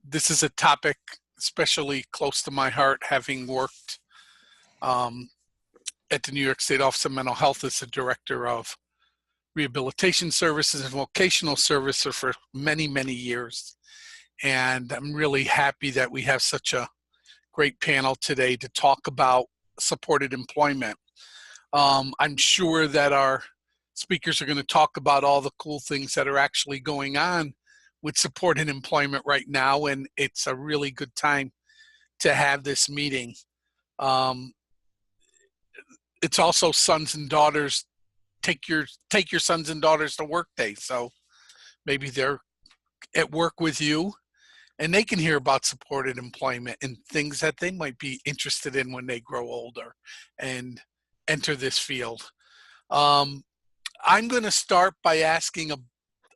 This is a topic especially close to my heart, having worked at the New York State Office of Mental Health as the Director of Rehabilitation Services and Vocational Services for many, many years. And I'm really happy that we have such a great panel today to talk about supported employment. I'm sure that our speakers are going to talk about all the cool things that are actually going on with supported employment right now, and it's a really good time to have this meeting. It's also sons and daughters, take your sons and daughters to work day, so maybe they're at work with you and they can hear about supported employment and things that they might be interested in when they grow older and enter this field. I'm going to start by asking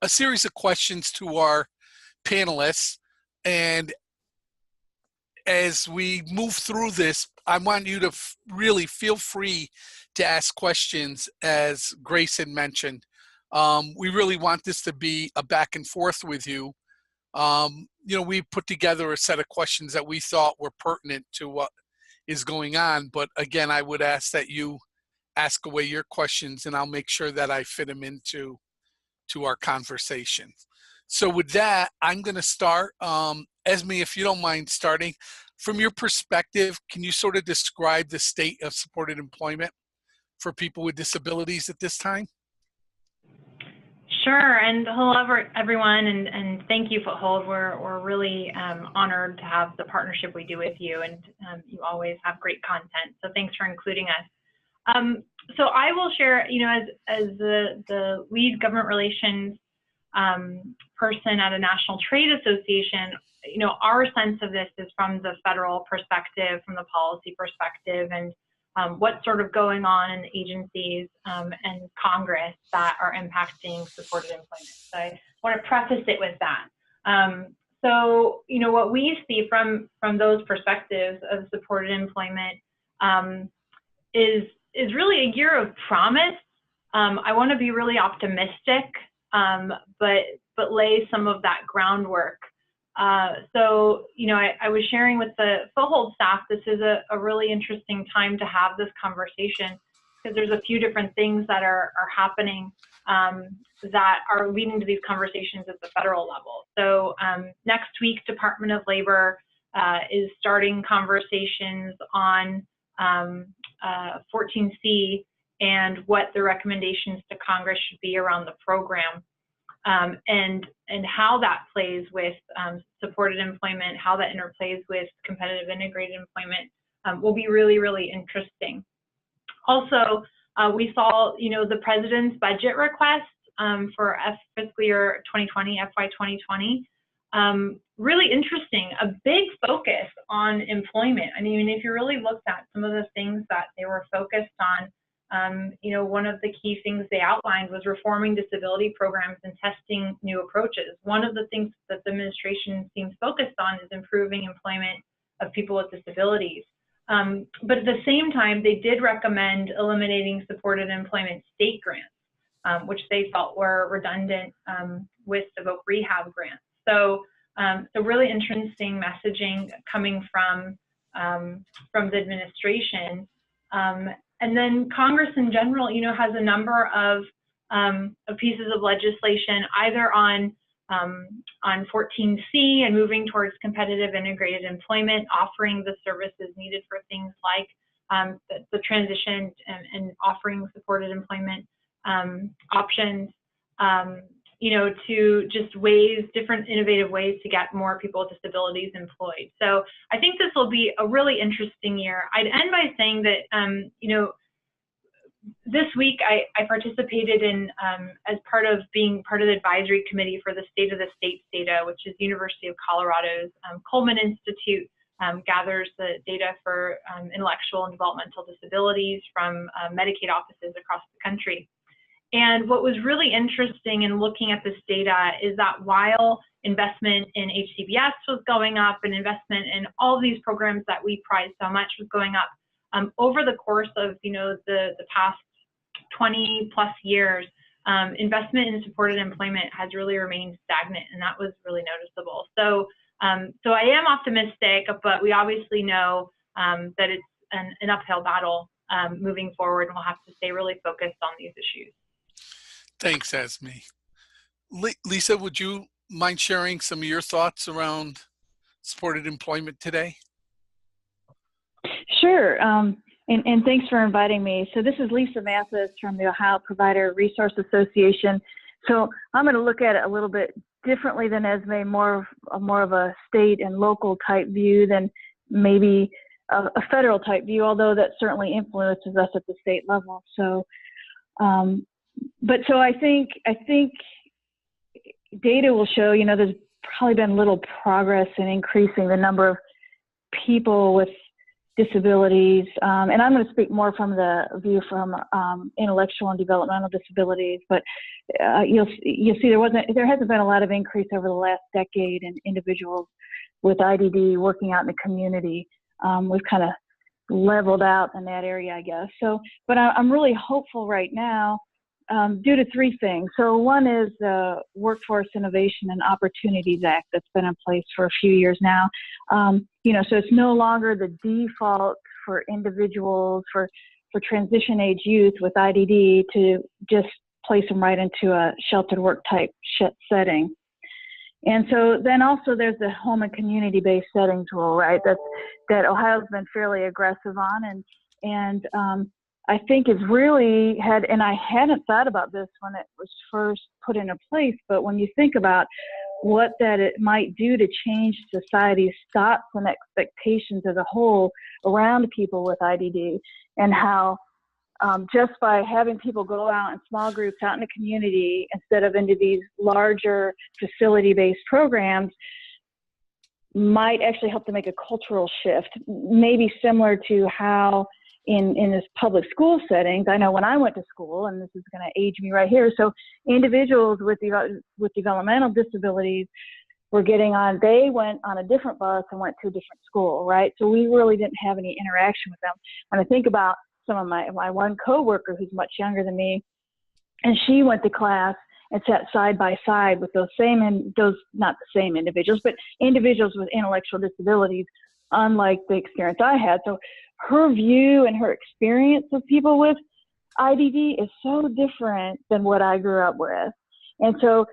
a series of questions to our panelists, and as we move through this, I want you to really feel free to ask questions, as Grace had mentioned. We really want this to be a back and forth with you. We put together a set of questions that we thought were pertinent to what is going on, but again, I would ask that you ask away your questions and I'll make sure that I fit them into our conversation. So with that, I'm going to start. Esme, if you don't mind starting, from your perspective, can you sort of describe the state of supported employment for people with disabilities at this time? Sure, and hello everyone, and thank you, Foothold. We're really honored to have the partnership we do with you, and you always have great content, so thanks for including us. So I will share, as the lead government relations person at a national trade association, our sense of this is from the federal perspective, from the policy perspective, and what's sort of going on in the agencies and Congress that are impacting supported employment. So I want to preface it with that. So, what we see from those perspectives of supported employment is really a year of promise. I want to be really optimistic, but lay some of that groundwork. So, I was sharing with the Foothold staff, this is a really interesting time to have this conversation because there's a few different things that are happening that are leading to these conversations at the federal level. So next week, Department of Labor is starting conversations on 14C and what the recommendations to Congress should be around the program. And how that plays with supported employment, how that interplays with competitive integrated employment will be really, really interesting. Also, we saw, the president's budget request for fiscal year 2020, FY 2020, really interesting, a big focus on employment. I mean, if you really looked at some of the things that they were focused on, one of the key things they outlined was reforming disability programs and testing new approaches. One of the things that the administration seems focused on is improving employment of people with disabilities. But at the same time, they did recommend eliminating supported employment state grants, which they felt were redundant with the voc rehab grants. So, really interesting messaging coming from the administration. And then Congress in general, has a number of pieces of legislation either on 14C and moving towards competitive integrated employment, offering the services needed for things like the transition and offering supported employment options, to just different innovative ways to get more people with disabilities employed. So I think this will be a really interesting year. I'd end by saying that, this week I participated in, as part of being part of the advisory committee for the State of the States data, which is University of Colorado's Coleman Institute gathers the data for intellectual and developmental disabilities from Medicaid offices across the country. And what was really interesting in looking at this data is that while investment in HCBS was going up and investment in all of these programs that we prize so much was going up, over the course of the past 20 plus years, investment in supported employment has really remained stagnant, and that was really noticeable. So So I am optimistic, but we obviously know that it's an uphill battle moving forward, and we'll have to stay really focused on these issues. Thanks, Esme. Lisa, would you mind sharing some of your thoughts around supported employment today? Sure, and thanks for inviting me. So this is Lisa Mathis from the Ohio Provider Resource Association. So I'm going to look at it a little bit differently than Esme, more of a state and local type view than maybe a federal type view, although that certainly influences us at the state level. So, so I think data will show, you know, there's probably been little progress in increasing the number of people with disabilities, and I'm going to speak more from the view from intellectual and developmental disabilities. But you'll see there hasn't been a lot of increase over the last decade in individuals with IDD working out in the community. We've kind of leveled out in that area, I guess. So, but I'm really hopeful right now due to three things. So one is the Workforce Innovation and Opportunities Act that's been in place for a few years now. You know, so it's no longer the default for individuals, for transition age youth with IDD to just place them right into a sheltered work type setting. And so then also there's the home and community-based settings rule, right? That Ohio's been fairly aggressive on, and I think it's really had, and I hadn't thought about this when it was first put into place, but when you think about what that it might do to change society's thoughts and expectations as a whole around people with IDD, and how just by having people go out in small groups out in the community instead of into these larger facility-based programs might actually help to make a cultural shift, maybe similar to how in this public school settings. I know when I went to school, and this is going to age me right here, so individuals with developmental disabilities were they went on a different bus and went to a different school, right? So we really didn't have any interaction with them. When I think about some of my one coworker who's much younger than me, and she went to class and sat side by side with not the same individuals, but individuals with intellectual disabilities, unlike the experience I had. So her view and her experience of people with IDD is so different than what I grew up with. And so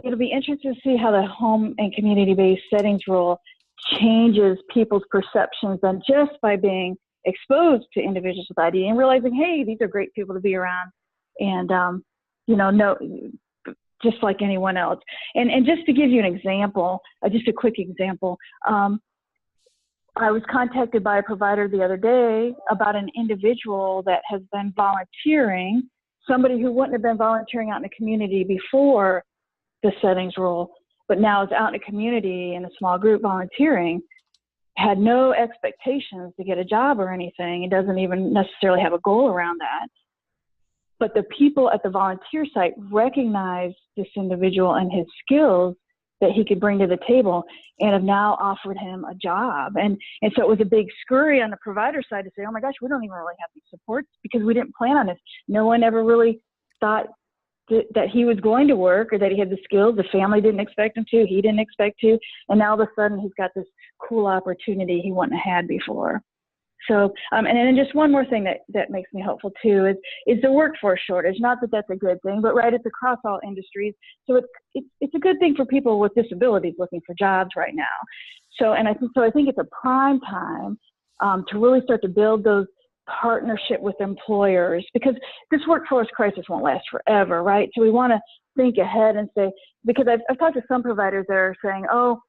it'll be interesting to see how the home and community-based settings rule changes people's perceptions than just by being exposed to individuals with IDD and realizing, hey, these are great people to be around, and you know, no, just like anyone else. And just to give you an example, just a quick example, I was contacted by a provider the other day about an individual that has been volunteering, somebody who wouldn't have been volunteering out in the community before the settings rule, but now is out in the community in a small group volunteering, had no expectations to get a job or anything. It doesn't even necessarily have a goal around that. But the people at the volunteer site recognized this individual and his skills that he could bring to the table, and have now offered him a job. And so it was a big scurry on the provider side to say, oh my gosh, we don't even really have these supports because we didn't plan on this. No one ever really thought that he was going to work or that he had the skills. The family didn't expect him to, he didn't expect to, and now all of a sudden he's got this cool opportunity he wouldn't have had before. So, and then just one more thing that makes me hopeful too is the workforce shortage. Not that that's a good thing, but right, it's across all industries. So it's a good thing for people with disabilities looking for jobs right now. So, I think it's a prime time to really start to build those partnership with employers, because this workforce crisis won't last forever, right? So we want to think ahead and say, because I've talked to some providers that are saying, oh,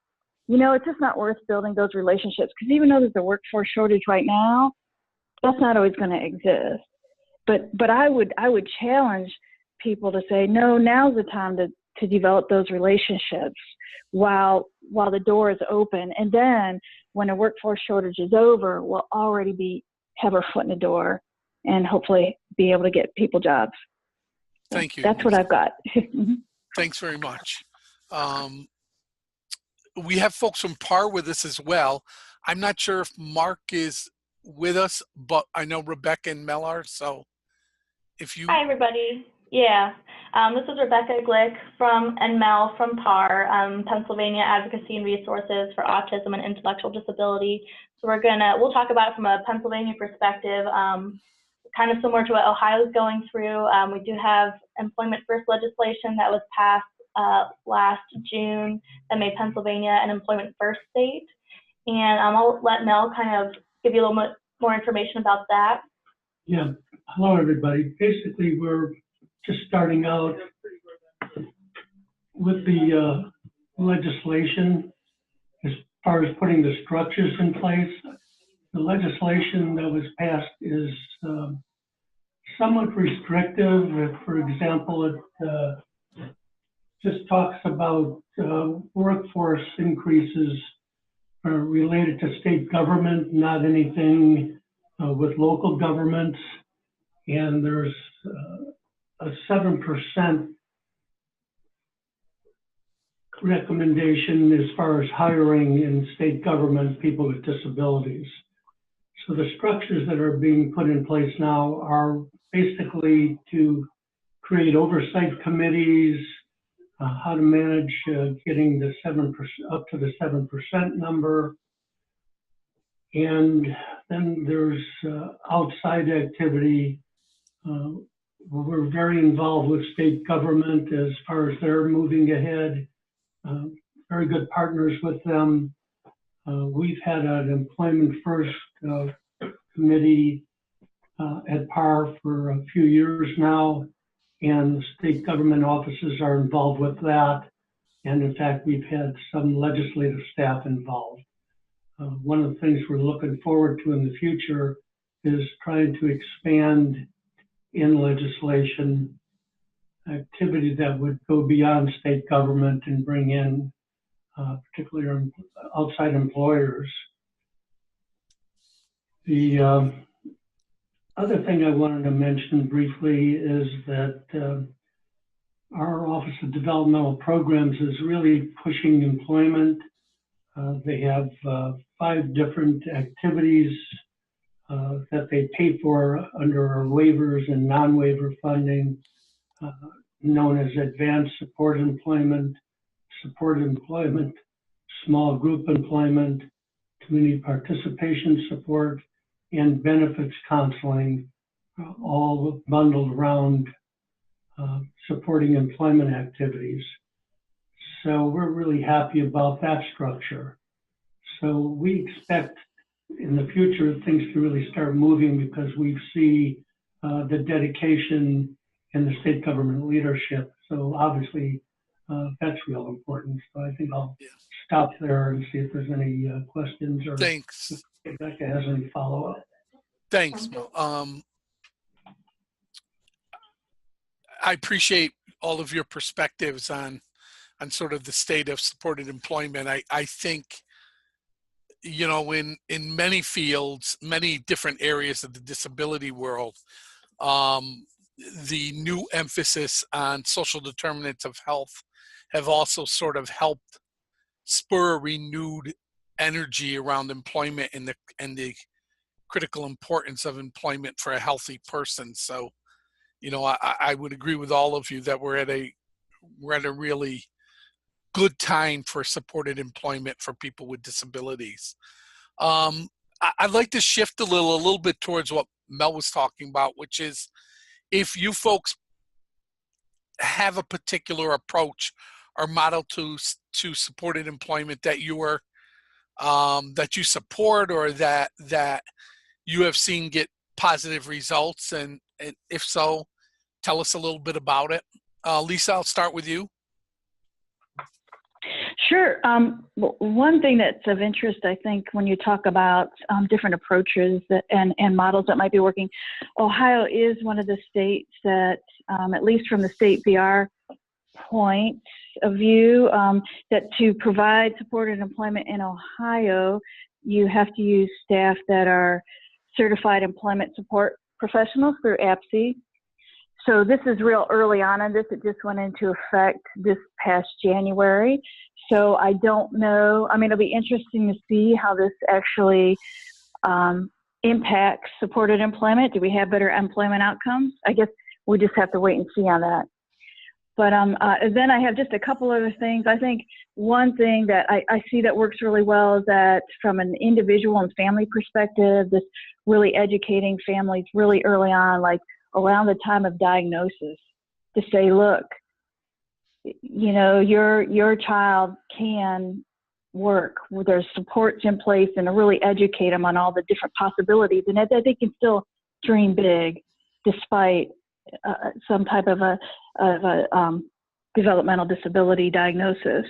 you know, it's just not worth building those relationships, because even though there's a workforce shortage right now, that's not always going to exist. But I would challenge people to say, no, now's the time to develop those relationships while the door is open. And then when a workforce shortage is over, we'll already have our foot in the door and hopefully be able to get people jobs. Thank you. That's what I've got. Thanks very much. We have folks from PAR with us as well. I'm not sure if Mark is with us, but I know Rebecca and Mel are, so if you... Hi, everybody. Yeah. This is Rebecca Glick and Mel from PAR, Pennsylvania Advocacy and Resources for Autism and Intellectual Disability. So we'll talk about it from a Pennsylvania perspective, kind of similar to what Ohio is going through. We do have employment first legislation that was passed last June that made Pennsylvania an employment first state. And I'll let Mel kind of give you a little bit more information about that. Yeah, hello everybody. Basically, we're just starting out with the legislation as far as putting the structures in place. The legislation that was passed is somewhat restrictive. For example, it just talks about workforce increases related to state government, not anything with local governments. And there's a 7% recommendation as far as hiring in state government people with disabilities. So the structures that are being put in place now are basically to create oversight committees, how to manage getting the 7% up to the 7% number. And then there's outside activity. We're very involved with state government as far as they're moving ahead. Very good partners with them. We've had an employment first committee at PAR for a few years now, and the state government offices are involved with that. And in fact, we've had some legislative staff involved. One of the things we're looking forward to in the future is trying to expand in legislation activity that would go beyond state government and bring in particularly outside employers. The other thing I wanted to mention briefly is that our Office of Developmental Programs is really pushing employment. They have 5 different activities that they pay for under our waivers and non-waiver funding, known as advanced support employment, small group employment, community participation support, and benefits counseling, all bundled around supporting employment activities. So we're really happy about that structure. So we expect in the future things to really start moving because we see the dedication in the state government leadership. So obviously that's real important. So I think I'll stop there and see if there's any questions or Thanks. if Rebecca has any follow-up. Thanks. I appreciate all of your perspectives on sort of the state of supported employment. I think, you know, in many fields, many different areas of the disability world, the new emphasis on social determinants of health have also sort of helped spur a renewed energy around employment and the critical importance of employment for a healthy person. So, you know, I would agree with all of you that we're at a really good time for supported employment for people with disabilities. I'd like to shift a little bit towards what Mel was talking about, which is if you folks have a particular approach or model to supported employment that you support or that you have seen get positive results, and if so, tell us a little bit about it. Lisa, I'll start with you. Sure. One thing that's of interest, I think, when you talk about different approaches and models that might be working, Ohio is one of the states that, at least from the state VR point of view, that to provide supported employment in Ohio, you have to use staff that are certified employment support professionals through APSE. So this is real early on in this. It just went into effect this past January. So I don't know. I mean, it'll be interesting to see how this actually impacts supported employment. Do we have better employment outcomes? I guess we just have to wait and see on that. But then I have just a couple other things. I think one thing that I see that works really well is that from an individual and family perspective, this really educating families really early on, like around the time of diagnosis, to say, look, you know, your child can work. There's supports in place, and to really educate them on all the different possibilities, and that they can still dream big despite some type of a developmental disability diagnosis.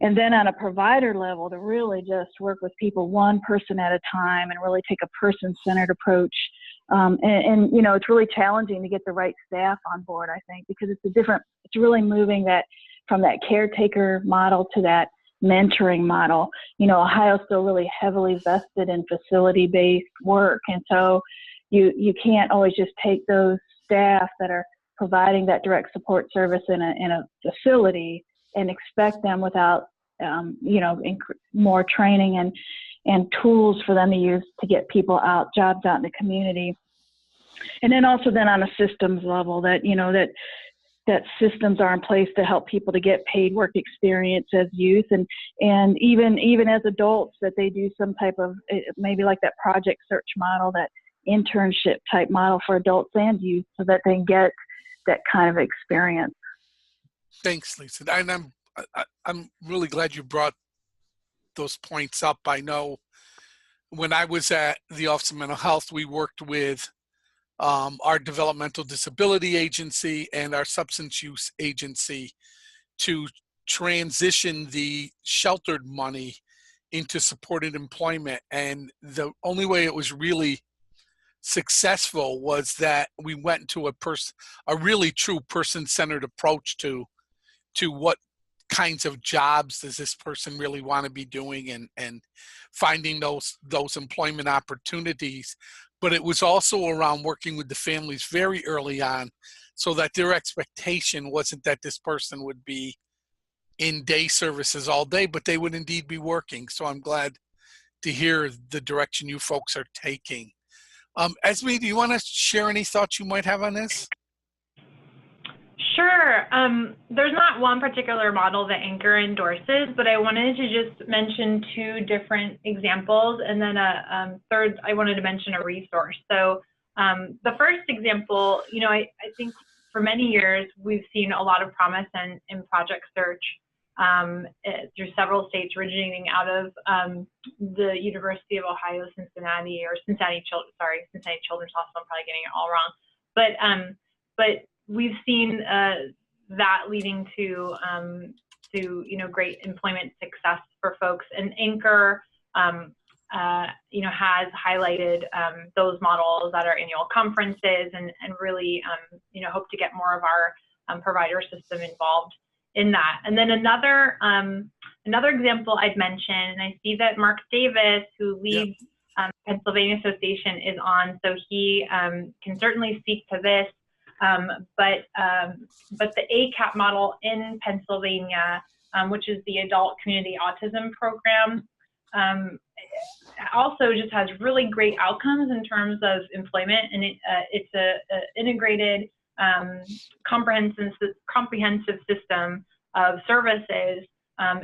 And then on a provider level, to really just work with people one person at a time and really take a person-centered approach. And you know, it's really challenging to get the right staff on board, I think, because it's really moving that from that caretaker model to that mentoring model. You know, Ohio's still really heavily vested in facility-based work. And so you can't always just take those staff that are providing that direct support service in a facility and expect them without, you know, more training and tools for them to use to get jobs out in the community. And then also then on a systems level, that, you know, that systems are in place to help people to get paid work experience as youth, and even as adults, that they do some type of, maybe like that project search model, that internship type model for adults and youth, so that they can get that kind of experience. Thanks, Lisa. And I'm really glad you brought those points up. I know when I was at the Office of Mental Health, we worked with our developmental disability agency and our substance use agency to transition the sheltered money into supported employment. And the only way it was really successful was that we went into a really true person-centered approach to what kinds of jobs does this person really want to be doing, and finding those employment opportunities. But it was also around working with the families very early on, so that their expectation wasn't that this person would be in day services all day, but they would indeed be working. So I'm glad to hear the direction you folks are taking. Esme, do you want to share any thoughts you might have on this? Sure. There's not one particular model that ANCOR endorses, but I wanted to just mention two different examples, and then a third, I wanted to mention a resource. So the first example, you know, I think for many years we've seen a lot of promise in project search through several states originating out of the University of Ohio, Cincinnati, or Cincinnati Children's Hospital. I'm probably getting it all wrong, but we've seen that leading to you know, great employment success for folks, and ANCOR you know, has highlighted those models at our annual conferences, and really you know, hope to get more of our provider system involved in that. And then another example I'd mention, and I see that Mark Davis, who leads Pennsylvania Association, is on, so he can certainly speak to this. But the ACAP model in Pennsylvania, which is the Adult Community Autism Program, also just has really great outcomes in terms of employment, and it's a integrated, comprehensive system of services,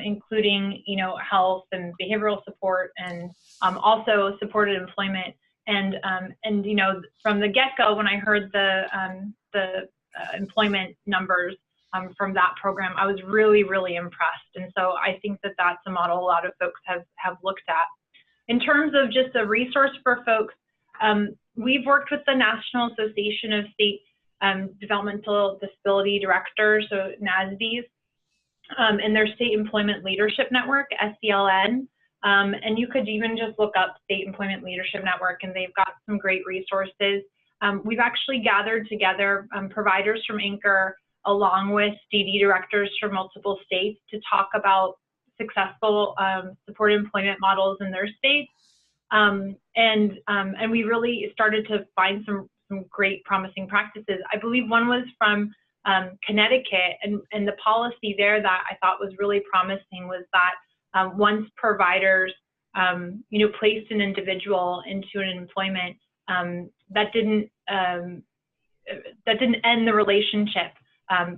including, you know, health and behavioral support, and also supported employment. And you know, from the get-go, when I heard the employment numbers from that program, I was really, really impressed. And so I think that that's a model a lot of folks have looked at. In terms of just a resource for folks, we've worked with the National Association of State Developmental Disability Directors, so NASDs, and their State Employment Leadership Network, SELN. And you could even just look up State Employment Leadership Network, and they've got some great resources. We've actually gathered together providers from ANCOR along with DD directors from multiple states to talk about successful supported employment models in their states. And we really started to find some great promising practices. I believe one was from Connecticut, and the policy there that I thought was really promising was that once providers, you know, placed an individual into an employment, that didn't end the relationship.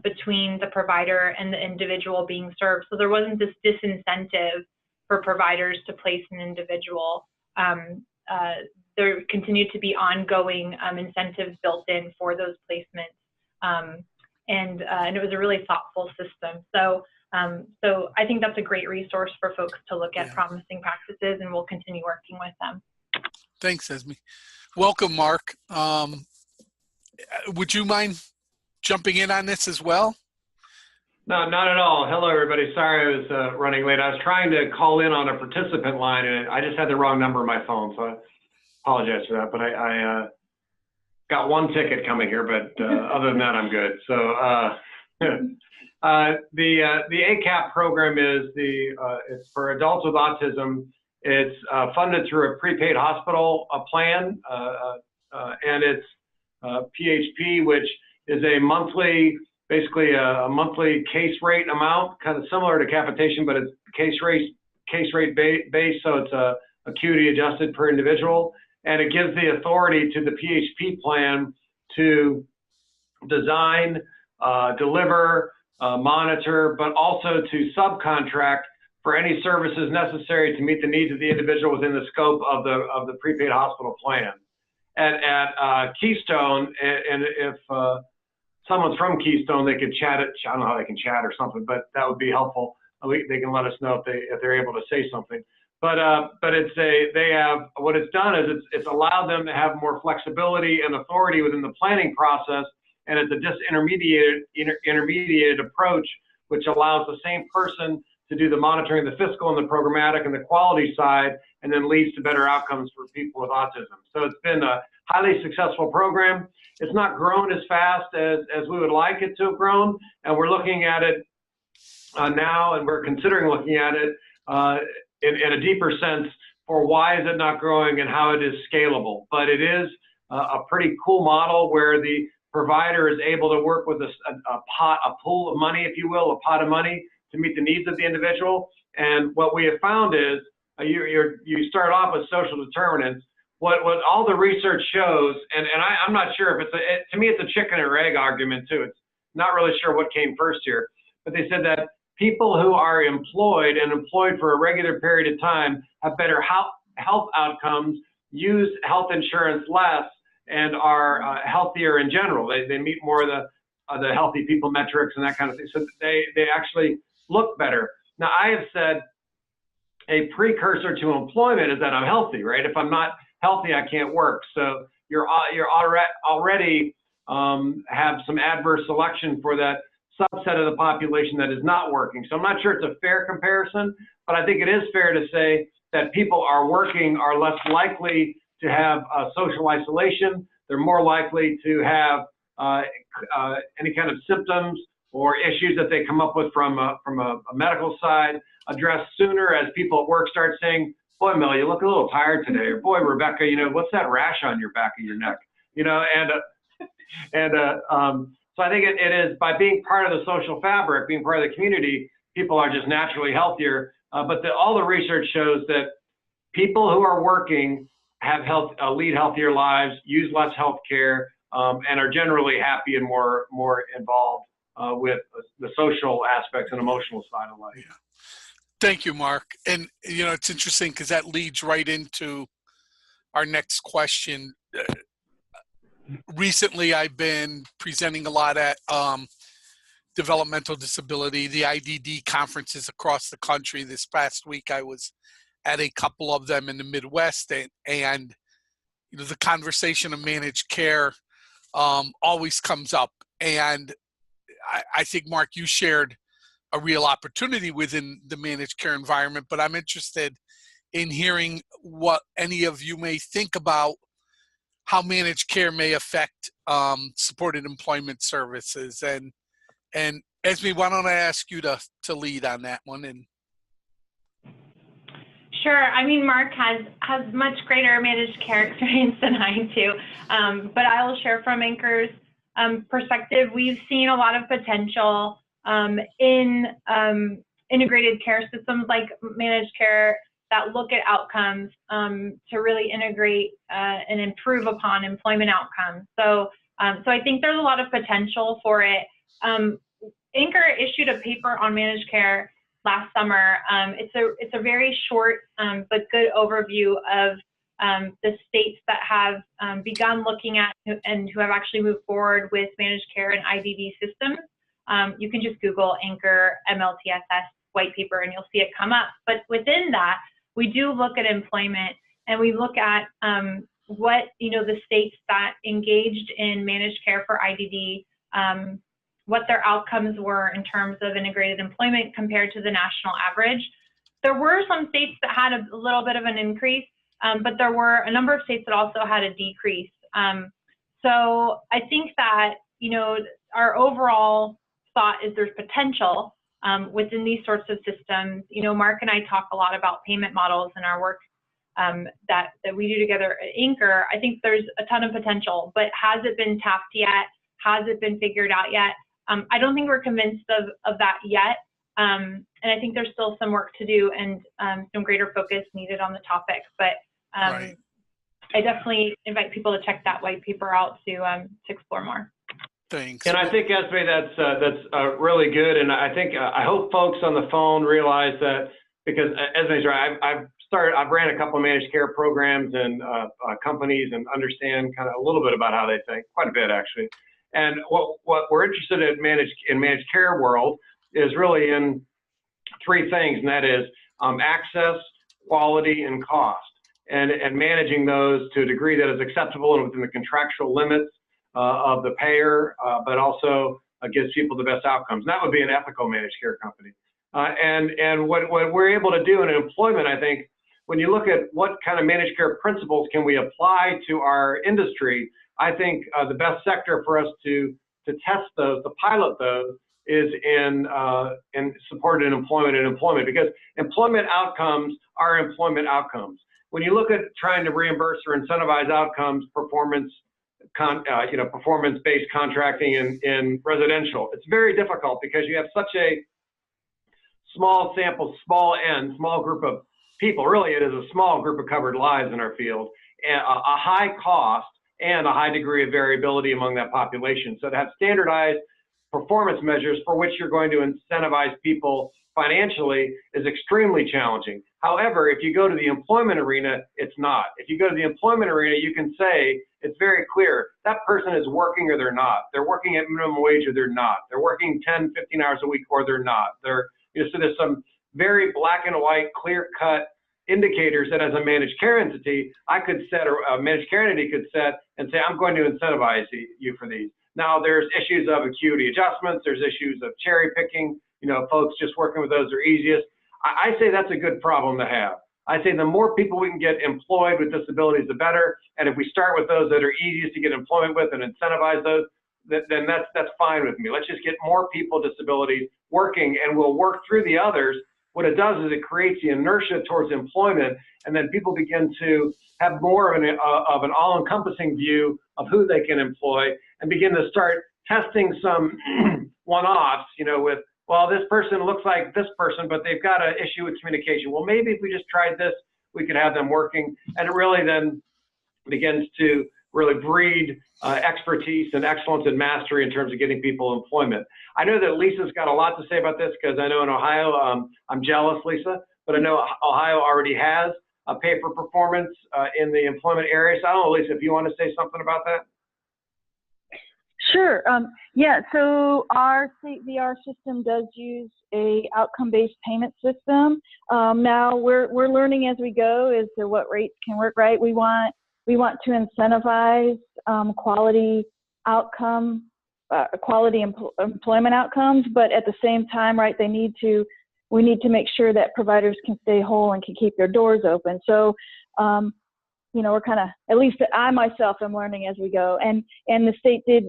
between the provider and the individual being served. So there wasn't this disincentive for providers to place an individual. There continued to be ongoing incentives built in for those placements. And it was a really thoughtful system. So I think that's a great resource for folks to look at promising practices, and we'll continue working with them. Thanks, Esme. Welcome, Mark. Would you mind jumping in on this as well? No, not at all. Hello, everybody. Sorry I was running late. I was trying to call in on a participant line, and I just had the wrong number on my phone, so I apologize for that. But I got one ticket coming here, but other than that, I'm good. So the ANCAP program is it's for adults with autism. It's funded through a prepaid hospital plan, and it's PHP, which is a monthly, basically a monthly case rate amount, kind of similar to capitation, but it's case rate based, so it's acuity adjusted per individual, and it gives the authority to the PHP plan to design, deliver, monitor, but also to subcontract for any services necessary to meet the needs of the individual within the scope of the prepaid hospital plan. At Keystone, and if someone's from Keystone, they could chat it. I don't know how they can chat or something, but that would be helpful. They can let us know if they're able to say something. But they have, what it's done is it's allowed them to have more flexibility and authority within the planning process, and it's a disintermediated approach, which allows the same person to do the monitoring, the fiscal and the programmatic and the quality side, and then leads to better outcomes for people with autism. So it's been a highly successful program. It's not grown as fast as we would like it to have grown, and we're looking at it now, and we're considering looking at it in a deeper sense for why is it not growing and how it is scalable. But it is a pretty cool model where the provider is able to work with a pool of money, if you will, a pot of money to meet the needs of the individual. And what we have found is you start off with social determinants. What all the research shows, and I'm not sure if to me it's a chicken or egg argument too. It's not really sure what came first here, but they said that people who are employed for a regular period of time have better health outcomes, use health insurance less, and are healthier in general. They meet more of the healthy people metrics and that kind of thing. So they actually look better. Now, I have said a precursor to employment is that I'm healthy, right? If I'm not healthy, I can't work. So you're already have some adverse selection for that subset of the population that is not working. So I'm not sure it's a fair comparison, but I think it is fair to say that people are working are less likely to have social isolation. They're more likely to have any kind of symptoms or issues that they come up with from a medical side addressed sooner, as people at work start saying, boy, Mel, you look a little tired today, or boy, Rebecca, what's that rash on your back of your neck? So I think it is, by being part of the social fabric, being part of the community, people are just naturally healthier. But all the research shows that people who are working have lead healthier lives, use less health care, and are generally happy and more involved with the social aspects and emotional side of life. Yeah. Thank you, Mark. And it's interesting because that leads right into our next question. Recently, I've been presenting a lot at developmental disability, the IDD conferences across the country. This past week, I was at a couple of them in the Midwest, and the conversation of managed care always comes up. And I think, Mark, you shared a real opportunity within the managed care environment, but I'm interested in hearing what any of you may think about how managed care may affect supported employment services. And Esme, why don't I ask you to lead on that one? And sure. I mean, Mark has much greater managed care experience than I do, but I will share from ANCOR's perspective. We've seen a lot of potential in integrated care systems like managed care that look at outcomes to really integrate and improve upon employment outcomes. So I think there's a lot of potential for it. ANCOR issued a paper on managed care last summer. It's a very short but good overview of the states that have begun looking at and who have actually moved forward with managed care and IDD systems. You can just Google ANCOR MLTSS white paper and you'll see it come up. But within that, we do look at employment and we look at what, the states that engaged in managed care for IDD, what their outcomes were in terms of integrated employment compared to the national average. There were some states that had a little bit of an increase, but there were a number of states that also had a decrease. So I think that, our overall thought is there's potential within these sorts of systems. Mark and I talk a lot about payment models in our work that we do together at ANCOR. I think there's a ton of potential, but has it been tapped yet? Has it been figured out yet? I don't think we're convinced of that yet. And I think there's still some work to do and some greater focus needed on the topic. But Right. I definitely invite people to check that white paper out to explore more. Thanks. And I think, Esme, that's really good. And I think I hope folks on the phone realize that, because Esme's right. I've ran a couple of managed care programs and companies and understand kind of a little bit about how they think, quite a bit actually. And what we're interested in managed care world is really in three things, and that is access, quality, and cost, and managing those to a degree that is acceptable and within the contractual limits of the payer, but also gives people the best outcomes. And that would be an ethical managed care company. And what we're able to do in employment, I think, when you look at what kind of managed care principles can we apply to our industry, I think the best sector for us to test those, to pilot those, is in supported employment, because employment outcomes are employment outcomes. When you look at trying to reimburse or incentivize outcomes, performance-based contracting in residential, it's very difficult because you have such a small sample, small group of people. Really, it is a small group of covered lives in our field, and a high cost and a high degree of variability among that population. So to have standardized performance measures for which you're going to incentivize people financially is extremely challenging. However, if you go to the employment arena, it's not. If you go to the employment arena, you can say, it's very clear, that person is working or they're not. They're working at minimum wage or they're not. They're working 10, 15 hours a week or they're not. So there's some very black and white, clear-cut indicators that as a managed care entity, I could set, or a managed care entity could set and say, I'm going to incentivize you for these. Now, there's issues of acuity adjustments. There's issues of cherry picking. Folks just working with those are easiest. I say that's a good problem to have. I say the more people we can get employed with disabilities, the better. And if we start with those that are easiest to get employment with and incentivize those, then that's fine with me. Let's just get more people with disabilities working, and we'll work through the others. What it does is it creates the inertia towards employment, and then people begin to have more of an all-encompassing view of who they can employ, and begin to start testing some one-offs, with, well, this person looks like this person, but they've got an issue with communication. Well, maybe if we just tried this, we could have them working. And it really then begins to really breed expertise and excellence and mastery in terms of getting people employment. I know that Lisa's got a lot to say about this, because I know in Ohio, I'm jealous, Lisa, but I know Ohio already has a pay for performance in the employment area. So I don't know, Lisa, if you want to say something about that. Sure. Yeah, so our state VR system does use a outcome-based payment system. Now we're learning as we go as to what rates can work right. We want to incentivize quality employment outcomes, but at the same time, right, we need to make sure that providers can stay whole and can keep their doors open. So, we're kind of, at least I myself am learning as we go. And the state is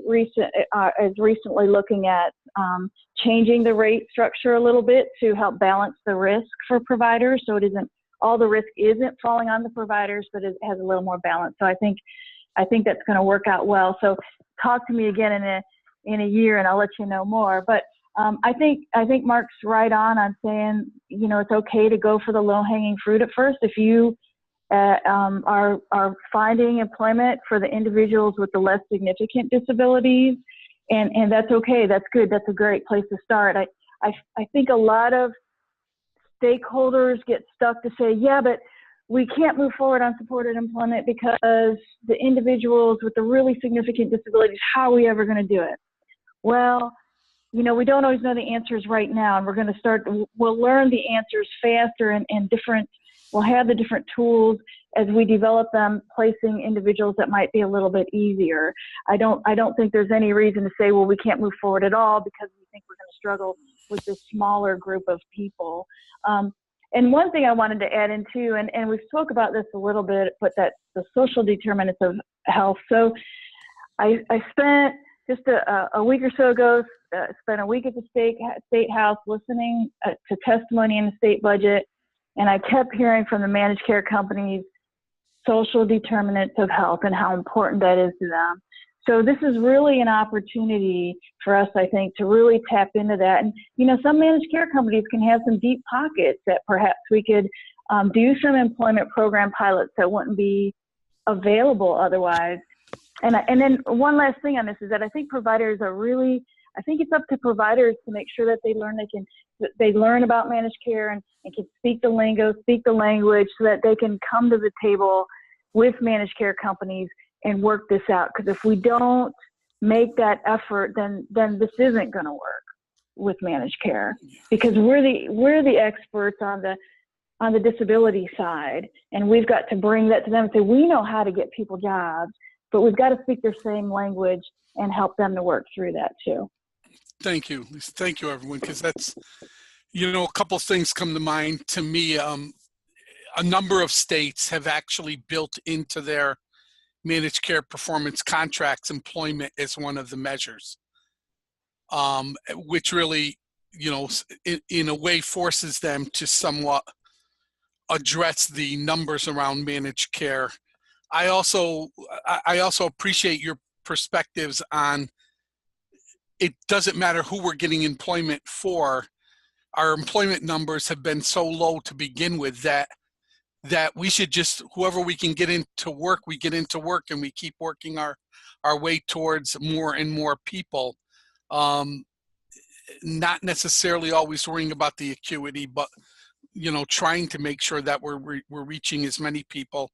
recently looking at changing the rate structure a little bit to help balance the risk for providers. So all the risk isn't falling on the providers, but it has a little more balance. So I think that's going to work out well. So talk to me again in a year and I'll let you know more. But I think Mark's right on saying, it's okay to go for the low-hanging fruit at first. If you are finding employment for the individuals with the less significant disabilities, And that's okay. That's good. That's a great place to start. I think a lot of stakeholders get stuck to say, yeah, but we can't move forward on supported employment because the individuals with the really significant disabilities, how are we ever going to do it? Well, you know, we don't always know the answers right now, and we'll learn the answers faster and we'll have the different tools as we develop them, placing individuals that might be a little bit easier. I don't think there's any reason to say, well, we can't move forward at all because we think we're going to struggle with this smaller group of people. And one thing I wanted to add in too, and we've spoke about this a little bit, but that's the social determinants of health. So I spent just a week or so ago, spent a week at the state house listening to testimony in the state budget, and I kept hearing from the managed care companies social determinants of health and how important that is to them. So this is really an opportunity for us, I think, to really tap into that. And, you know, some managed care companies can have some deep pockets that perhaps we could do some employment program pilots that wouldn't be available otherwise. And then one last thing on this is that I think providers are really, I think it's up to providers to make sure that they learn about managed care and can speak the lingo, speak the language, so that they can come to the table with managed care companies and work this out. Because if we don't make that effort, then this isn't going to work with managed care, because we're the experts on the disability side, and we've got to bring that to them and say, we know how to get people jobs, but we've got to speak their same language and help them to work through that too. Thank you. Thank you, everyone, because that's, you know, a couple of things come to mind to me. A number of states have actually built into their managed care performance contracts employment as one of the measures, which really, you know, in a way forces them to somewhat address the numbers around managed care. I also appreciate your perspectives on it doesn't matter who we're getting employment for. Our employment numbers have been so low to begin with that we should just, whoever we can get into work, we get into work, and we keep working our way towards more and more people. Not necessarily always worrying about the acuity, but, you know, trying to make sure that we're reaching as many people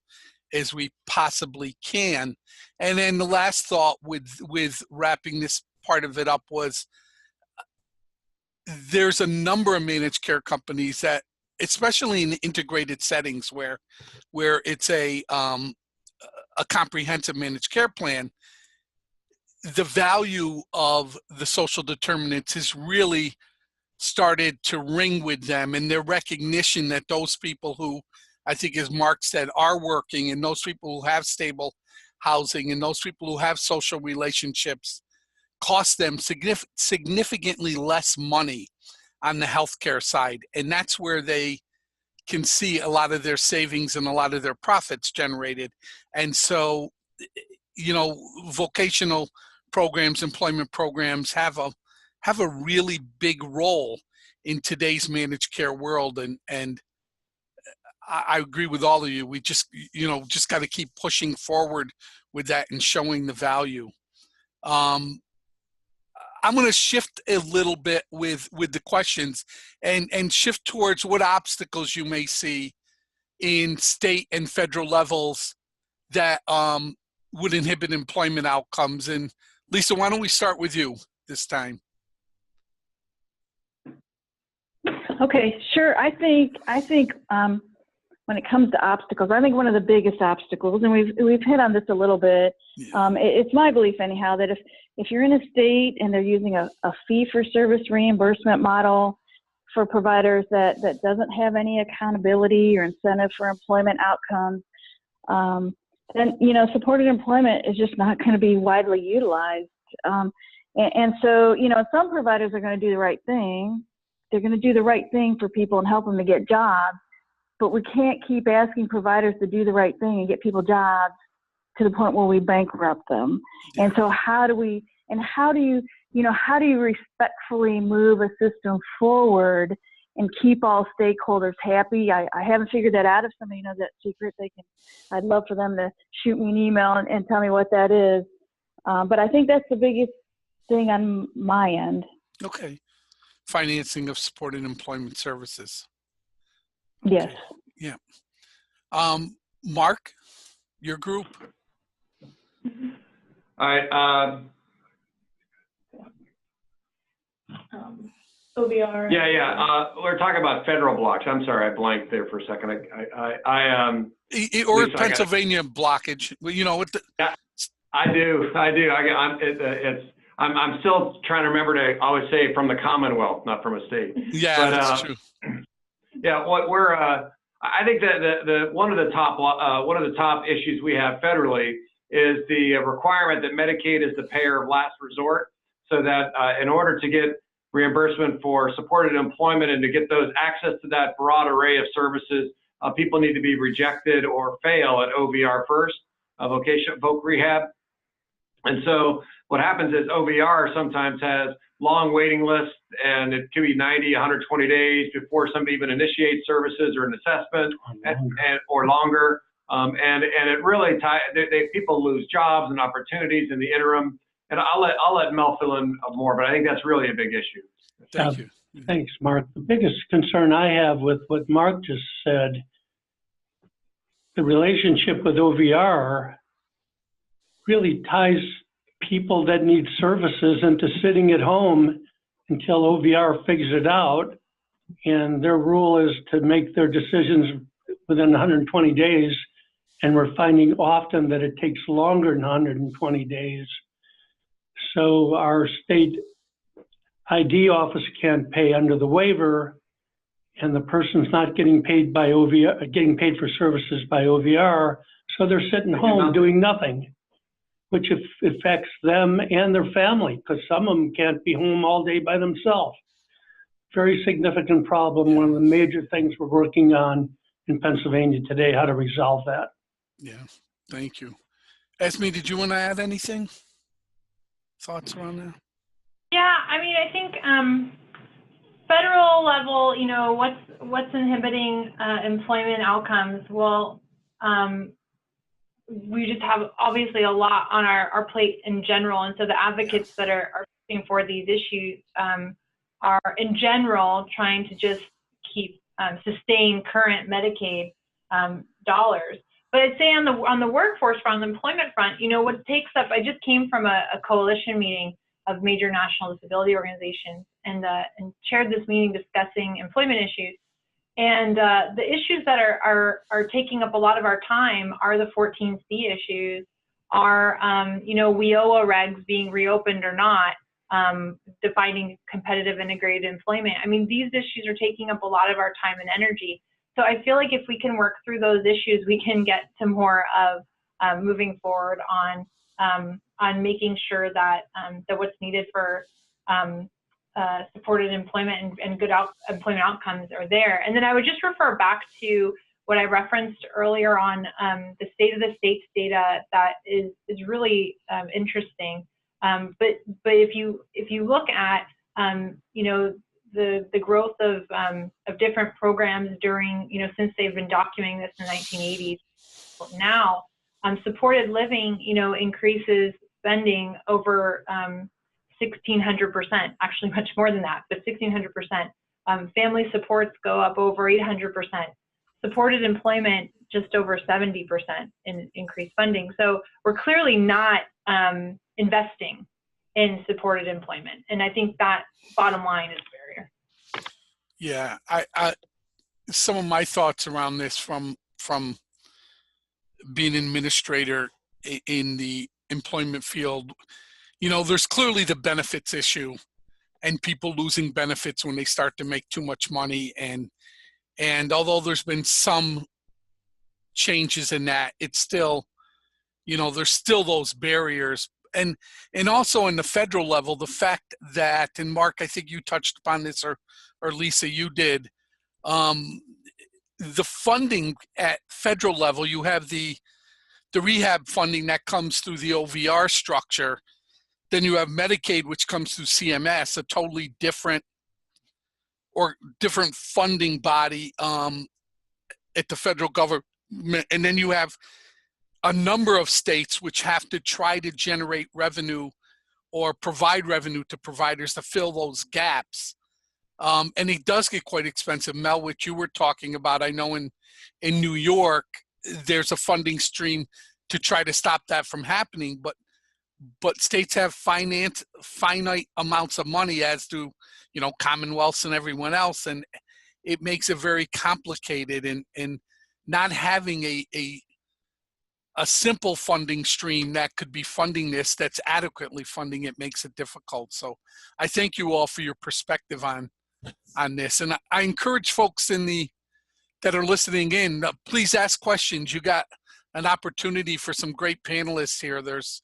as we possibly can. And then the last thought with wrapping this part of it up was, there's a number of managed care companies that, especially in integrated settings where it's a comprehensive managed care plan, the value of the social determinants has really started to ring with them, and their recognition that those people who, I think as Mark said, are working, and those people who have stable housing, and those people who have social relationships, cost them significantly less money on the healthcare side. And that's where they can see a lot of their savings and a lot of their profits generated. And so, you know, vocational programs, employment programs have a really big role in today's managed care world. And I agree with all of you. We just got to keep pushing forward with that and showing the value. I'm going to shift a little bit with the questions and shift towards what obstacles you may see in state and federal levels that would inhibit employment outcomes. And Lisa, why don't we start with you this time? Okay, sure. I think when it comes to obstacles, I think one of the biggest obstacles, and we've hit on this a little bit. Yeah. It's my belief anyhow that if you're in a state and they're using a fee-for-service reimbursement model for providers that doesn't have any accountability or incentive for employment outcomes, then, you know, supported employment is just not going to be widely utilized. And so, you know, some providers are going to do the right thing. They're going to do the right thing for people and help them to get jobs. But we can't keep asking providers to do the right thing and get people jobs to the point where we bankrupt them. And so how do you respectfully move a system forward and keep all stakeholders happy? I haven't figured that out. If somebody knows that secret, I'd love for them to shoot me an email and tell me what that is. But I think that's the biggest thing on my end. Okay. Financing of supported employment services. Yes. Yeah. Mark, your group? All right. OVR. Yeah. We're talking about federal blocks. I'm sorry, I blanked there for a second. Or Lisa, Pennsylvania blockage. Well, you know what? Yeah, I do. I'm still trying to remember to always say from the Commonwealth, not from a state. Yeah, that's true. Yeah, I think that one of the top issues we have federally is the requirement that Medicaid is the payer of last resort, so that in order to get reimbursement for supported employment and to get those access to that broad array of services, people need to be rejected or fail at OVR first, voc rehab. And so what happens is OVR sometimes has long waiting lists, and it could be 90, 120 days before somebody even initiates services or an assessment, or longer. And it really people lose jobs and opportunities in the interim. And I'll let Mel fill in more, but I think that's really a big issue. Thank you. Thanks, Mark. The biggest concern I have with what Mark just said, the relationship with OVR really ties people that need services into sitting at home until OVR figures it out. And their rule is to make their decisions within 120 days. And we're finding often that it takes longer than 120 days. So our state ID office can't pay under the waiver, and the person's not getting paid by OVR, getting paid for services by OVR, so they're sitting home doing nothing, which affects them and their family, because some of them can't be home all day by themselves. Very significant problem, one of the major things we're working on in Pennsylvania today, how to resolve that. Yeah, thank you. Esme, did you want to add anything? Thoughts around that? Yeah, I mean, I think federal level, you know, what's inhibiting employment outcomes? Well, we just have obviously a lot on our plate in general, and so the advocates that are pushing for these issues are in general trying to just keep sustain current Medicaid dollars. But I'd say on the workforce front, on the employment front, you know, what takes up, I just came from a coalition meeting of major national disability organizations and chaired this meeting discussing employment issues. And the issues that are taking up a lot of our time are the 14C issues, are, you know, WIOA regs being reopened or not, defining competitive integrated employment. I mean, these issues are taking up a lot of our time and energy. So I feel like if we can work through those issues, we can get to more of moving forward on making sure that that what's needed for supported employment and good employment outcomes are there. And then I would just refer back to what I referenced earlier on the state of the states data that is really interesting. But if you look at you know, the growth of different programs during, you know, since they've been documenting this in the 1980s now, supported living, you know, increases spending over 1,600%, actually much more than that, but 1,600%. Family supports go up over 800%. Supported employment just over 70% in increased funding. So we're clearly not investing in supported employment, and I think that bottom line is a barrier. Yeah, I some of my thoughts around this from being an administrator in the employment field, you know, there's clearly the benefits issue and people losing benefits when they start to make too much money. And although there's been some changes in that, it's still, you know, there's still those barriers. And also in the federal level, the fact that, and Mark, I think you touched upon this, or Lisa, you did, the funding at federal level, you have the rehab funding that comes through the OVR structure. Then you have Medicaid, which comes through CMS, a totally different funding body at the federal government. And then you have a number of states which have to try to generate revenue or provide revenue to providers to fill those gaps. And it does get quite expensive. Mel, what you were talking about, I know in New York, there's a funding stream to try to stop that from happening, but states have finite amounts of money, as do, you know, Commonwealths and everyone else, and it makes it very complicated, and not having a simple funding stream that could be funding this, that's adequately funding it, makes it difficult. So I thank you all for your perspective on this, and I encourage folks that are listening in, please ask questions. You got an opportunity for some great panelists here. There's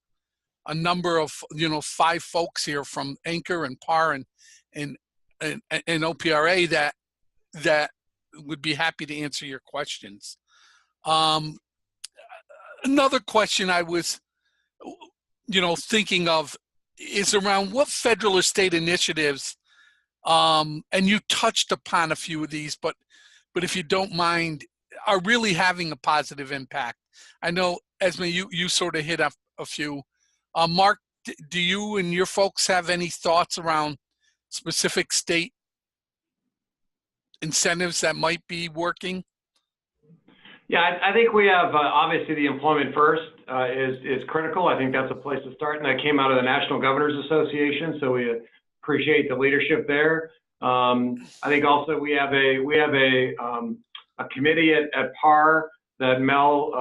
a number of, 5 folks here from ANCOR and PAR and OPRA that would be happy to answer your questions. Another question I was, thinking of is around what federal or state initiatives, and you touched upon a few of these, but if you don't mind, are really having a positive impact. I know, Esme, you sort of hit up a few. Mark, do you and your folks have any thoughts around specific state incentives that might be working? Yeah, I think we have, obviously the employment first is critical. I think that's a place to start, and that came out of the National Governors Association, so we appreciate the leadership there. I think also we have a committee at PAR that Mel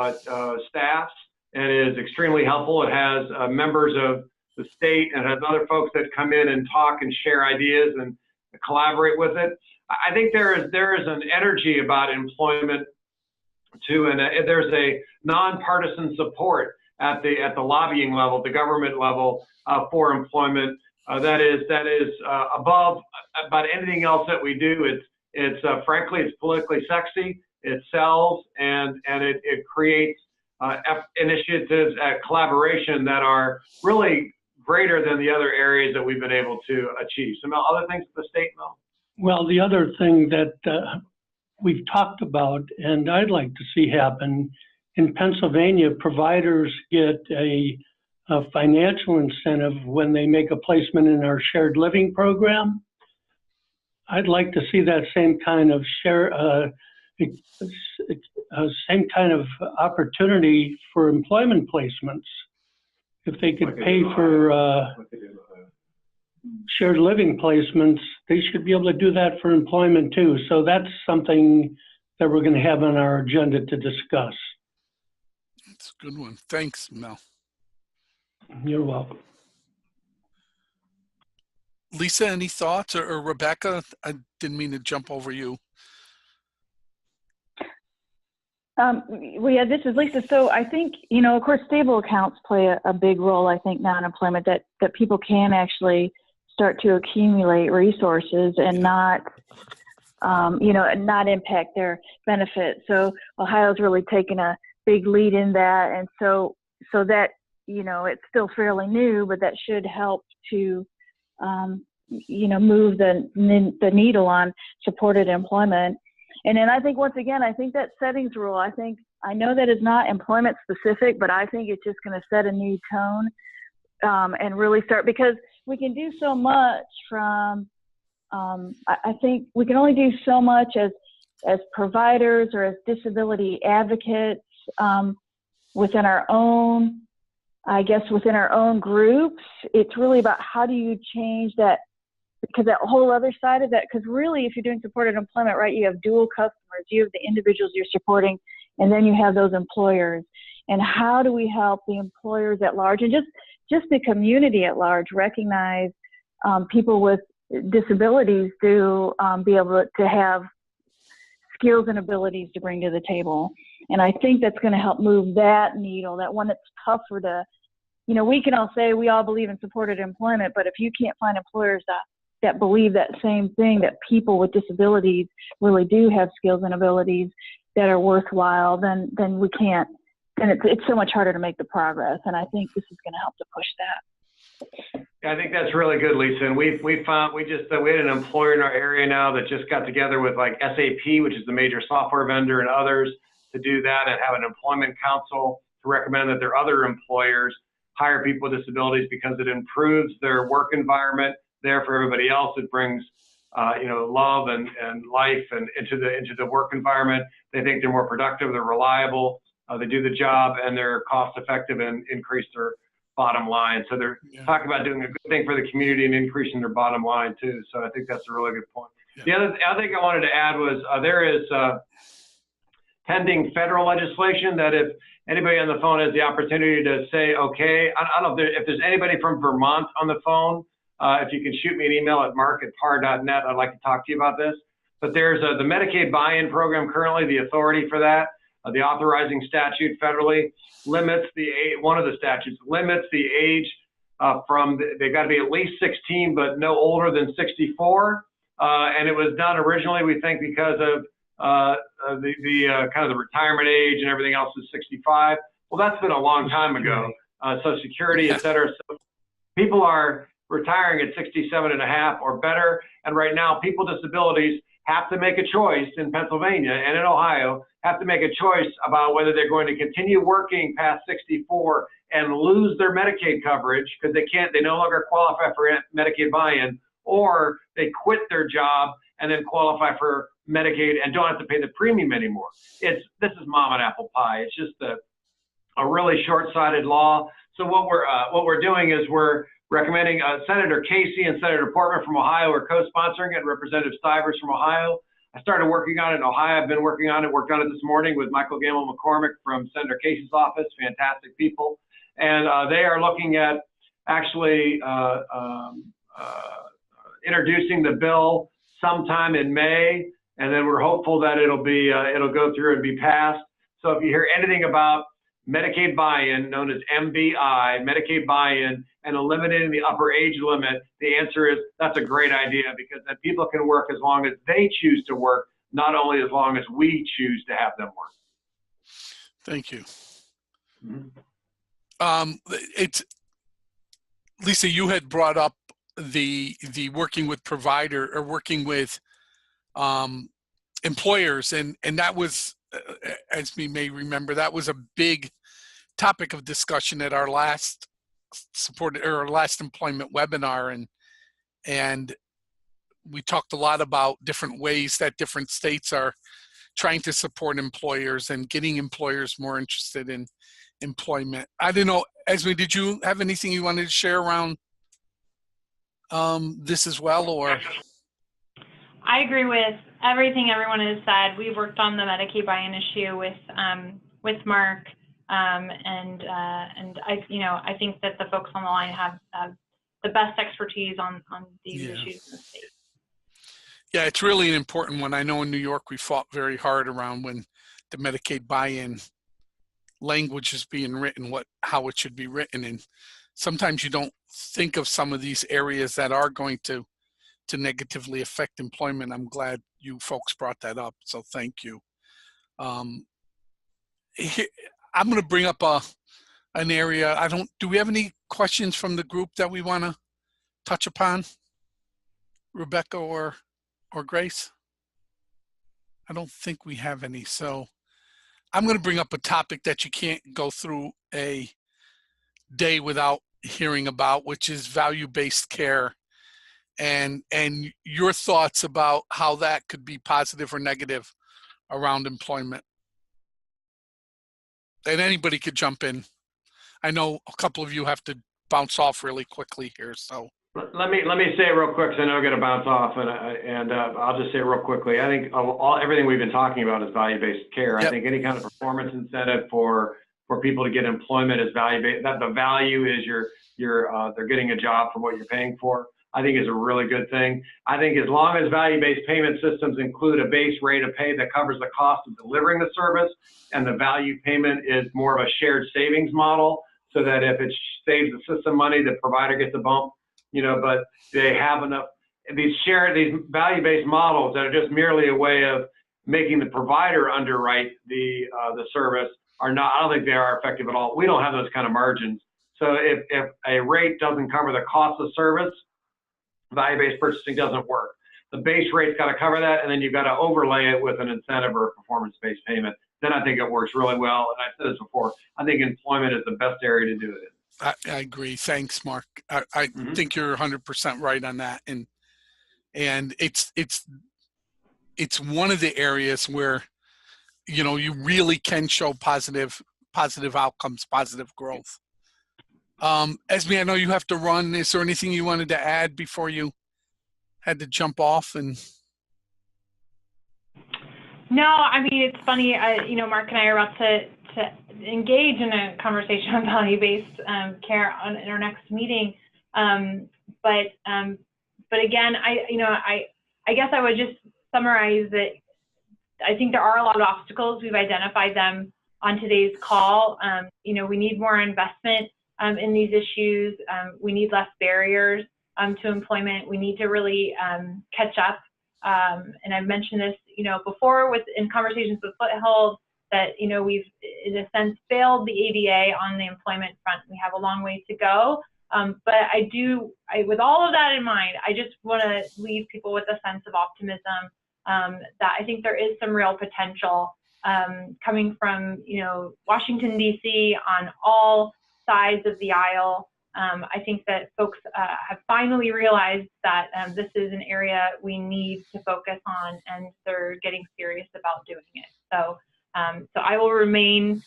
staffs and is extremely helpful. It has members of the state and has other folks that come in and talk and share ideas and collaborate with it. I think there is an energy about employment too, and there's a nonpartisan support at the lobbying level, the government level for employment that is above about anything else that we do. It's frankly, it's politically sexy. It sells and it creates initiatives at collaboration that are really greater than the other areas that we've been able to achieve. Some other things at the state, Mel? Well, the other thing that we've talked about, and I'd like to see happen, in Pennsylvania, providers get a financial incentive when they make a placement in our shared living program. I'd like to see that same kind of same kind of opportunity for employment placements. If they could pay for shared living placements, they should be able to do that for employment too. So that's something that we're going to have on our agenda to discuss. That's a good one. Thanks, Mel. You're welcome. Lisa, any thoughts? Or Rebecca? I didn't mean to jump over you. Well, yeah, this is Lisa. So I think, of course, stable accounts play a big role, I think, non-employment, that people can actually start to accumulate resources and not, not impact their benefits. So Ohio's really taken a big lead in that. And so that, it's still fairly new, but that should help to, move the needle on supported employment. And then I think, once again, I think that settings rule, I know that is not employment specific, but I think it's just going to set a new tone and really start, because we can do so much from, I think we can only do so much as providers or as disability advocates within our own, within our own groups. It's really about how do you change that, because that whole other side of that, because really if you're doing supported employment, right, you have dual customers, you have the individuals you're supporting, and then you have those employers. And how do we help the employers at large and just the community at large recognize people with disabilities to be able to have skills and abilities to bring to the table. And I think that's going to help move that needle, that one that's tougher to, we can all say we all believe in supported employment, but if you can't find employers that believe that same thing, that people with disabilities really do have skills and abilities that are worthwhile, then we can't, and it's so much harder to make the progress. And I think this is going to help to push that. Yeah, I think that's really good, Lisa. And we had an employer in our area now that just got together with like SAP, which is the major software vendor, and others to do that, and have an employment council to recommend that their other employers hire people with disabilities because it improves their work environment there for everybody else. It brings love and life and into the work environment. They think they're more productive, they're reliable, they do the job, and they're cost effective and increase their bottom line. So they're talking about doing a good thing for the community and increasing their bottom line too. So I think that's a really good point. Yeah. The other thing I wanted to add was there is pending federal legislation that if anybody on the phone has the opportunity to say, okay, I don't know if there's anybody from Vermont on the phone, if you can shoot me an email at mark@par.net, I'd like to talk to you about this. But there's the Medicaid buy-in program currently, the authority for that, the authorizing statute federally limits one of the statutes limits the age they've got to be at least 16, but no older than 64. And it was done originally, we think, because of the kind of the retirement age and everything else is 65. Well, that's been a long time ago. Social Security, et cetera. So people are retiring at 67 and a half or better. And right now, people with disabilities have to make a choice in Pennsylvania and in Ohio, have to make a choice about whether they're going to continue working past 64 and lose their Medicaid coverage because they no longer qualify for Medicaid buy-in, or they quit their job and then qualify for Medicaid and don't have to pay the premium anymore. This is mom and apple pie. It's just a really short-sighted law. So what we're doing is we're recommending Senator Casey and Senator Portman from Ohio are co-sponsoring it, and Representative Stivers from Ohio. I started working on it in Ohio. I've been working on it, worked on it this morning with Michael Gamble McCormick from Senator Casey's office, fantastic people. And they are looking at actually introducing the bill sometime in May, and then we're hopeful that it'll go through and be passed. So if you hear anything about Medicaid buy-in, known as MBI, Medicaid buy-in, and eliminating the upper age limit, the answer is that's a great idea, because then people can work as long as they choose to work, not only as long as we choose to have them work. Thank you. Mm-hmm. Lisa, you had brought up the working with provider or working with employers, and that was, as we may remember, that was a big topic of discussion at our last employment webinar, and we talked a lot about different ways that different states are trying to support employers and getting employers more interested in employment. I don't know, Esme, did you have anything you wanted to share around this as well, or? I agree with everything everyone has said. We've worked on the Medicaid buy-in issue with Mark, and I think that the folks on the line have the best expertise on these issues in the state. Yeah, it's really an important one. I know in New York we fought very hard around when the Medicaid buy-in language is being written, how it should be written, and sometimes you don't think of some of these areas that are going to negatively affect employment. I'm glad you folks brought that up, so thank you. I'm going to bring up an area. Do we have any questions from the group that we want to touch upon? Rebecca or Grace? I don't think we have any, so I'm going to bring up a topic that you can't go through a day without hearing about, which is value-based care, and your thoughts about how that could be positive or negative around employment. And anybody could jump in. I know a couple of you have to bounce off really quickly here, so. Let me say it real quick, because I know I'm going to bounce off, and I'll just say it real quickly. I think everything we've been talking about is value-based care. Yep. I think any kind of performance incentive for people to get employment is value-based. That the value is they're getting a job for what you're paying for, I think is a really good thing. I think as long as value-based payment systems include a base rate of pay that covers the cost of delivering the service, and the value payment is more of a shared savings model, so that if it saves the system money, the provider gets a bump, but they have enough. These value-based models that are just merely a way of making the provider underwrite the service are not, I don't think they are effective at all. We don't have those kind of margins. So if a rate doesn't cover the cost of service, value-based purchasing doesn't work. The base rate's got to cover that, and then you've got to overlay it with an incentive or a performance-based payment. Then I think it works really well. And I said this before, I think employment is the best area to do it in. I agree. Thanks, Mark. I think you're 100% right on that. And it's one of the areas where, you know, you really can show positive outcomes, positive growth. Esme, I know you have to run. Is there anything you wanted to add before you had to jump off? And no, I mean, it's funny, you know, Mark and I are about to engage in a conversation on value-based care in our next meeting. But again, I guess I would just summarize that I think there are a lot of obstacles. We've identified them on today's call. You know, we need more investment in these issues. We need less barriers to employment. We need to really catch up. And I've mentioned this, you know, before in conversations with Foothold, that, you know, we've in a sense failed the ADA on the employment front. We have a long way to go. But with all of that in mind, I just want to leave people with a sense of optimism that I think there is some real potential coming from, you know, Washington, D.C. on all sides of the aisle. I think that folks have finally realized that this is an area we need to focus on, and they're getting serious about doing it. So I will remain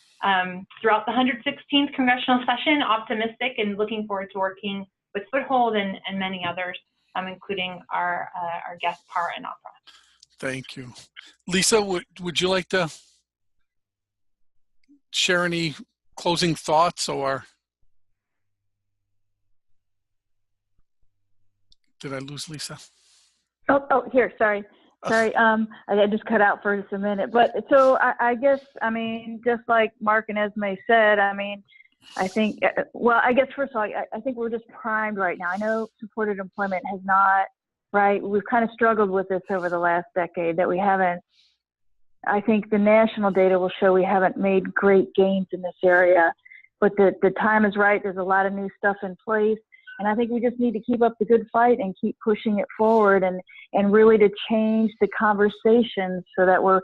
throughout the 116th congressional session optimistic and looking forward to working with Foothold and many others, including our guest PAR and OPRA. thank you. Lisa, would you like to share any closing thoughts, or did I lose Lisa? Oh, here, sorry. Sorry, I just cut out for just a minute. But so I guess, I mean, just like Mark and Esme said, I mean, I think, well, I guess first of all, I think we're just primed right now. I know supported employment has not, right? We've kind of struggled with this over the last decade, that we haven't, I think the national data will show we haven't made great gains in this area, but the time is right. There's a lot of new stuff in place. And I think we just need to keep up the good fight and keep pushing it forward, and really to change the conversation so that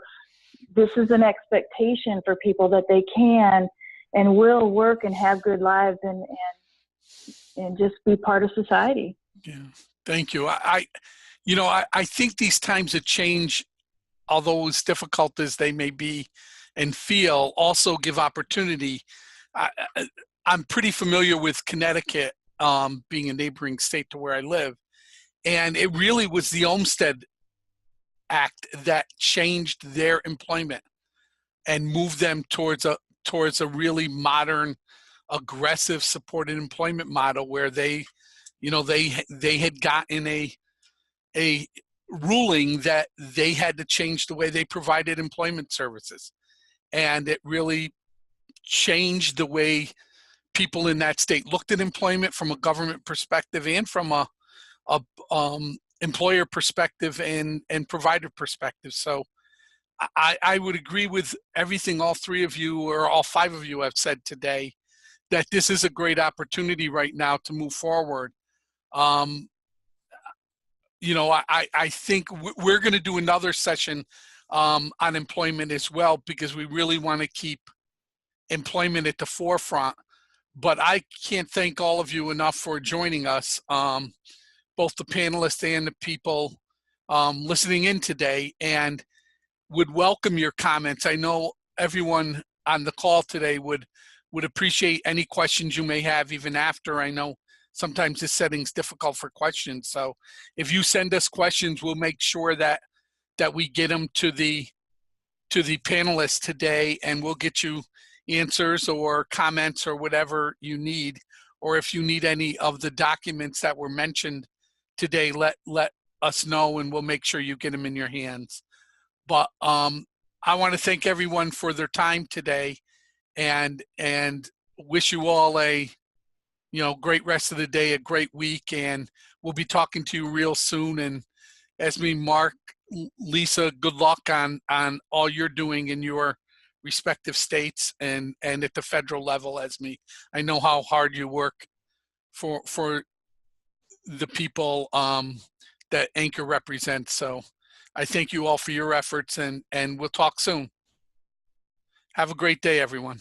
this is an expectation for people that they can and will work and have good lives and just be part of society. Yeah, thank you. I think these times of change, although as difficult as they may be and feel, also give opportunity. I'm pretty familiar with Connecticut, being a neighboring state to where I live. And it really was the Olmstead Act that changed their employment and moved them towards a really modern, aggressive supported employment model, where they had gotten a ruling that they had to change the way they provided employment services. And it really changed the way people in that state looked at employment from a government perspective and from a employer perspective and provider perspective. So I would agree with everything all three of you, or all five of you, have said today, that this is a great opportunity right now to move forward. I think we're going to do another session on employment as well, because we really want to keep employment at the forefront. But I can't thank all of you enough for joining us, both the panelists and the people listening in today, and would welcome your comments. I know everyone on the call today would appreciate any questions you may have even after. I know sometimes this setting's difficult for questions. So if you send us questions, we'll make sure that we get them to the panelists today, and we'll get you answers or comments or whatever you need. Or if you need any of the documents that were mentioned today, let us know, and we'll make sure you get them in your hands. But I want to thank everyone for their time today, and wish you all a great rest of the day, a great week, and we'll be talking to you real soon. And Esme, Mark, Lisa, good luck on all you're doing in your respective states and at the federal level. Esme, I know how hard you work for the people that ANCOR represents. So I thank you all for your efforts, and we'll talk soon. Have a great day, everyone.